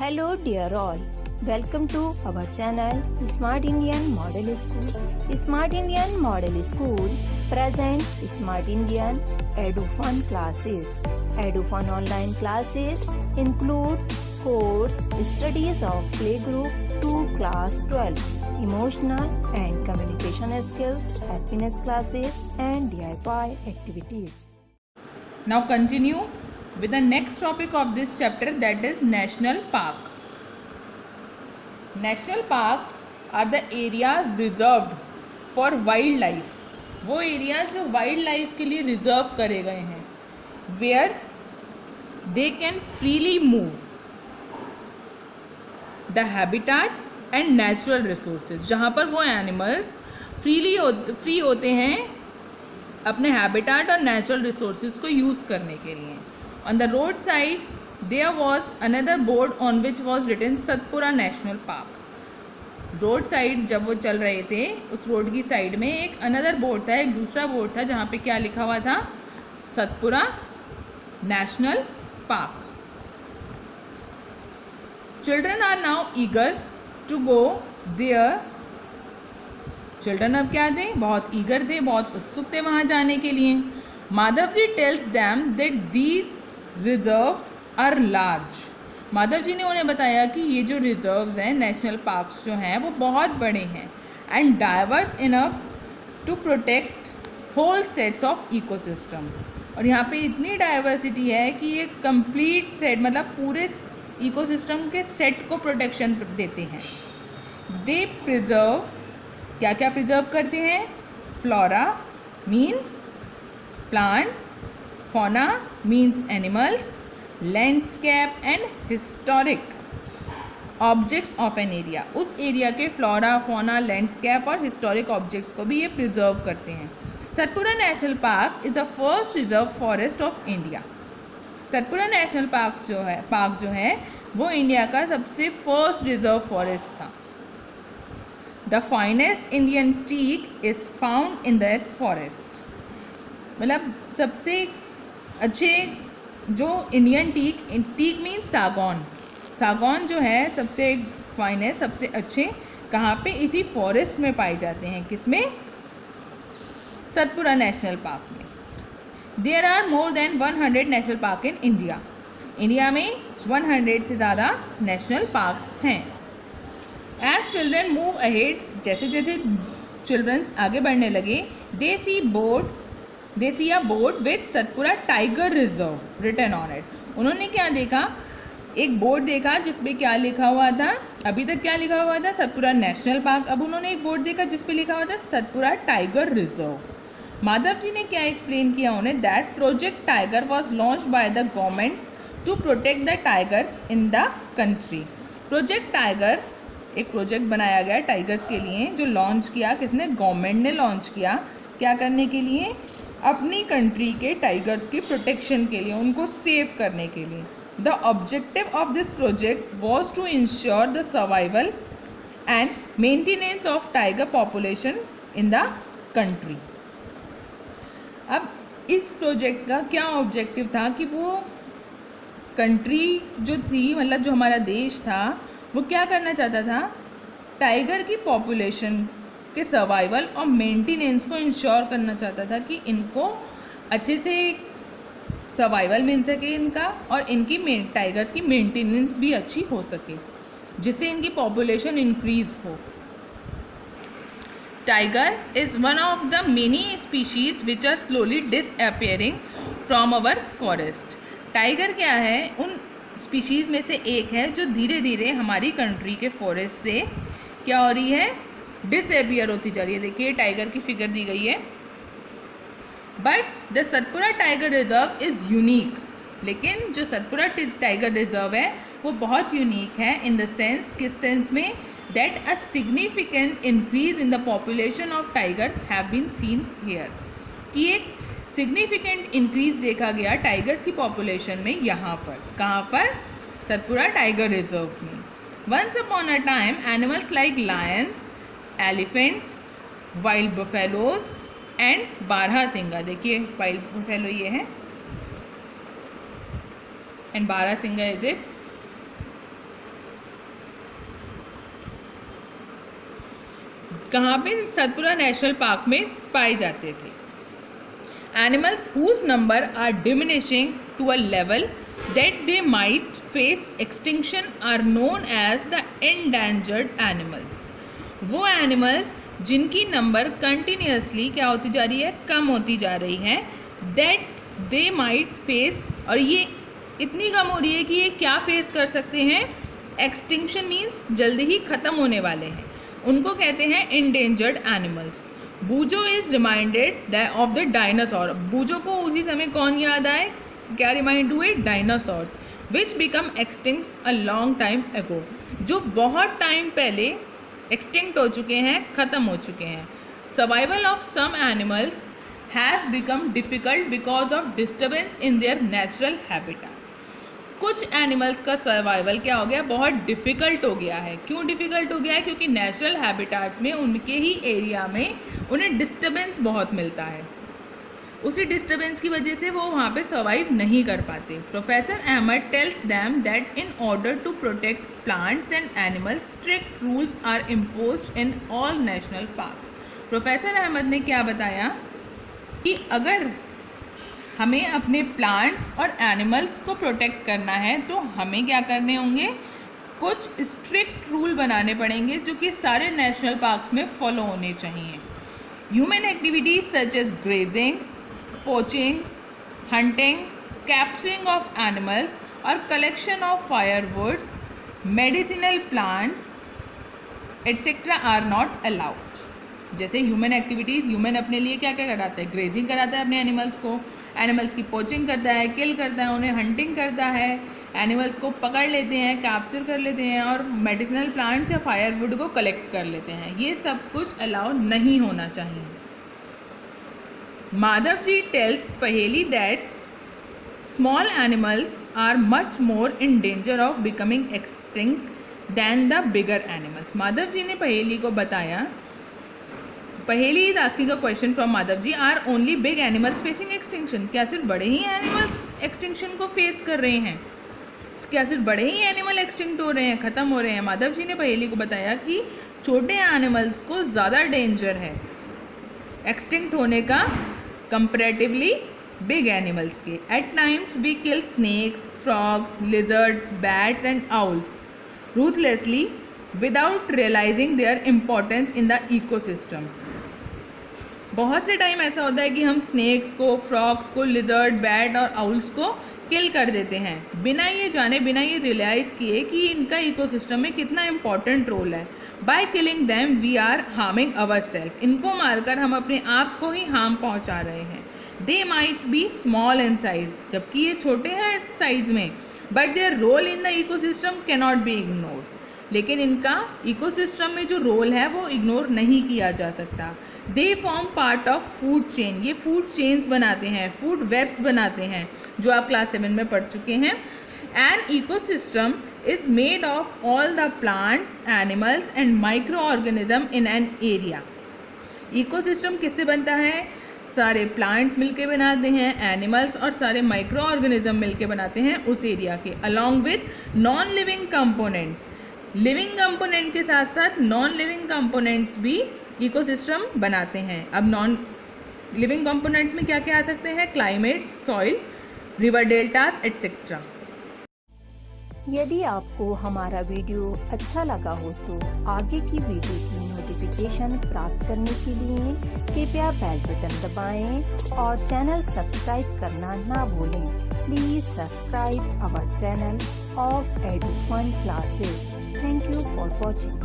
Hello dear all, welcome to our channel Smart Indian Model School. Smart Indian Model School present Smart Indian EduFun classes. EduFun online classes includes course studies of playgroup to class 12, emotional and communication skills, happiness classes and DIY activities. Now continue with the next topic of this chapter, that is National Park. National Park are the areas reserved for wildlife. वो areas जो wildlife के लिए reserve करे गए हैं, where they can freely move the habitat and natural resources. जहाँ पर वो animals free होते हैं अपने habitat और natural resources को use करने के लिए. On the road side, there was another board on which was written Satpura national park. Road side जब वो चल रहे थे, उस रोड की साइड में एक अनदर बोर्ड था, एक दूसरा बोर्ड था जहाँ पे क्या लिखा हुआ था, Satpura national park. Children are now eager to go there. Children अब क्या थे, बहुत ईगर थे, बहुत उत्सुक थे वहाँ जाने के लिए. Madhav ji tells them that these reserve are large. Madhav ji ने उन्हें बताया कि ये जो रिजर्व्स हैं, नेशनल पार्क्स जो हैं, वो बहुत बड़े हैं and diverse enough to protect whole sets of ecosystem. और यहाँ पे इतनी डाइवर्सिटी है कि ये कंप्लीट सेट, मतलब पूरे इकोसिस्टम के सेट को प्रोटेक्शन देते हैं. दे प्रिजर्व, क्या क्या प्रिजर्व करते हैं, flora means plants, fauna means animals, landscape and historic objects of an area. उस एरिया के फ्लोरा, fauna, लैंडस्केप और हिस्टोरिक ऑब्जेक्ट्स को भी ये प्रिजर्व करते हैं. Satpura national park is the first reserve forest of India. सतपुरा नेशनल पार्क जो है वो इंडिया का सबसे फर्स्ट रिजर्व फॉरेस्ट था. The finest Indian teak is found in that forest. मतलब सबसे अच्छे जो इंडियन टीक मीन्स सागौन जो है सबसे फाइनेस्ट, सबसे अच्छे कहाँ पे, इसी फॉरेस्ट में पाए जाते हैं. किसमें, सतपुरा नेशनल पार्क में. There are more than 100 national park in India. India में 100 से ज़्यादा नेशनल पार्क्स हैं. एज चिल्ड्रन मूव अहेड, जैसे जैसे चिल्ड्रंस आगे बढ़ने लगे, they see a board with Satpura tiger reserve written on it. उन्होंने क्या देखा, एक बोर्ड देखा जिसपे क्या लिखा हुआ था, अभी तक क्या लिखा हुआ था, सतपुरा नेशनल पार्क. अब उन्होंने एक बोर्ड देखा जिसपे लिखा हुआ था सतपुरा टाइगर रिजर्व. माधव जी ने क्या एक्सप्लेन किया उन्हें, that project tiger was launch by the government to protect the tigers in the country. Project tiger, एक प्रोजेक्ट बनाया गया टाइगर्स के लिए, जो लॉन्च किया किसने, गवर्नमेंट ने लॉन्च किया. क्या करने के लिए, अपनी कंट्री के टाइगर्स की प्रोटेक्शन के लिए, उनको सेव करने के लिए. The objective of this project was to ensure the survival and maintenance of tiger population in the country. अब इस प्रोजेक्ट का क्या ऑब्जेक्टिव था कि वो कंट्री जो थी, मतलब जो हमारा देश था, वो क्या करना चाहता था, टाइगर की पॉपुलेशन के सर्वाइवल और मेंटेनेंस को इंश्योर करना चाहता था कि इनको अच्छे से सर्वाइवल मिल सके इनका, और इनकी टाइगर्स की मेंटेनेंस भी अच्छी हो सके, जिससे इनकी पॉपुलेशन इंक्रीज हो. Tiger is one of the many species which are slowly disappearing from our forest. Tiger क्या है, उन स्पीशीज़ में से एक है जो धीरे धीरे हमारी कंट्री के फॉरेस्ट से क्या हो रही है, डिसअपियर होती जा रही है. देखिए टाइगर की फिगर दी गई है. But the Satpura tiger reserve is unique. लेकिन जो सतपुरा टाइगर रिजर्व है वो बहुत यूनिक है. इन द सेंस, किस सेंस में, that a significant increase in the population of tigers have been seen here. कि एक सिग्निफिकेंट इंक्रीज देखा गया टाइगर्स की पॉपुलेशन में यहाँ पर. कहाँ पर, सतपुरा टाइगर रिजर्व में. Once upon a time animals like lions, elephants, wild buffaloes and barasingha. देखिए वाइल्ड बफेलो ये है एंड बारहसिंगा इज इट. कहाँ पे? सतपुरा नेशनल पार्क में पाए जाते थे। Animals whose number are diminishing to a level that they might face extinction are known as the endangered animals. वो एनिमल्स जिनकी नंबर कंटिन्यूसली क्या होती जा रही है? कम होती जा रही है। दैट दे माइट फेस, और ये इतनी कम हो रही है कि ये क्या फेस कर सकते हैं? एक्सटिंक्शन मीन्स जल्दी ही ख़त्म होने वाले हैं, उनको कहते हैं endangered animals. Boojo is reminded of the dinosaur. Boojo को उसी समय कौन याद आए? क्या रिमाइंड हुए? Dinosaurs which become extinct a long time ago, जो बहुत टाइम पहले एक्सटिंक्ट हो चुके हैं, ख़त्म हो चुके हैं। Survival of some animals has become difficult because of disturbance in their natural habitat. कुछ एनिमल्स का सर्वाइवल क्या हो गया? बहुत डिफ़िकल्ट हो गया है। क्यों डिफ़िकल्ट हो गया है? क्योंकि नेचुरल हैबिटेट्स में, उनके ही एरिया में उन्हें डिस्टर्बेंस बहुत मिलता है। उसी डिस्टर्बेंस की वजह से वो वहाँ पे सर्वाइव नहीं कर पाते। Professor Ahmed tells them that in order to protect plants and animals strict rules are imposed in all national park. Professor Ahmed ने क्या बताया कि अगर हमें अपने प्लांट्स और एनिमल्स को प्रोटेक्ट करना है तो हमें क्या करने होंगे? कुछ स्ट्रिक्ट रूल बनाने पड़ेंगे जो कि सारे नेशनल पार्क्स में फॉलो होने चाहिए। Human activities such as grazing, poaching, hunting, capturing of animals और collection of firewoods, medicinal plants etcetera are not allowed. जैसे ह्यूमन एक्टिविटीज़, ह्यूमन अपने लिए क्या क्या कराता है? ग्रेजिंग कराता है अपने एनिमल्स को, एनिमल्स की पोचिंग करता है, किल करता है, उन्हें हंटिंग करता है, एनिमल्स को पकड़ लेते हैं, कैप्चर कर लेते हैं, और मेडिसिनल प्लांट्स या फायरवुड को कलेक्ट कर लेते हैं। ये सब कुछ अलाउ नहीं होना चाहिए। Madhav ji tells Paheli that small animals are much more in danger of becoming extinct than the bigger animals. Madhav ji ने पहेली को बताया, Paheli is asking a question from Madhav ji, are only big animals facing extinction. क्या सिर्फ बड़े ही एनिमल्स एक्सटिंक्शन को फेस कर रहे हैं? क्या सिर्फ बड़े ही एनिमल एक्सटिंक्ट हो रहे हैं, ख़त्म हो रहे हैं? माधव जी ने पहेली को बताया कि छोटे एनिमल्स को ज़्यादा डेंजर है एक्सटिंक्ट होने का कंपैरेटिवली बिग एनिमल्स के। At times we kill snakes, frogs, lizard, bats and owls ruthlessly without realizing their importance in the ecosystem। बहुत से टाइम ऐसा होता है कि हम स्नेक्स को, फ्रॉग्स को, लिजर्ड, बैट और आउल्स को किल कर देते हैं बिना ये जाने, बिना ये रियलाइज़ किए कि इनका इकोसिस्टम में कितना इम्पॉर्टेंट रोल है। By killing them we are harming our self. इनको मारकर हम अपने आप को ही हार्म पहुंचा रहे हैं। They might be small in size, जबकि ये छोटे हैं इस साइज में, but their role in the ecosystem can not be ignored. लेकिन इनका इकोसिस्टम में जो रोल है वो इग्नोर नहीं किया जा सकता। They form part of food chain. ये फूड चेन्स बनाते हैं, फूड वेब्स बनाते हैं, जो आप क्लास 7 में पढ़ चुके हैं। An ecosystem is made of all the plants, animals and micro organism in an area. Ecosystem किससे बनता है? सारे प्लांट्स मिलके बनाते हैं, एनिमल्स और सारे माइक्रो ऑर्गेनिज्म मिलके बनाते हैं उस एरिया के, along with non living components. Living component के साथ साथ नॉन लिविंग कंपोनेंट्स भी इकोसिस्टम बनाते हैं। अब नॉन लिविंग कंपोनेंट्स में क्या क्या आ सकते हैं? Climate, soil, river deltas etcetera. यदि आपको हमारा वीडियो अच्छा लगा हो तो आगे की वीडियो की नोटिफिकेशन प्राप्त करने के लिए कृपया बेल बटन दबाएं और चैनल सब्सक्राइब करना ना भूलें। Please subscribe our channel of Edufun classes. Thank you for watching.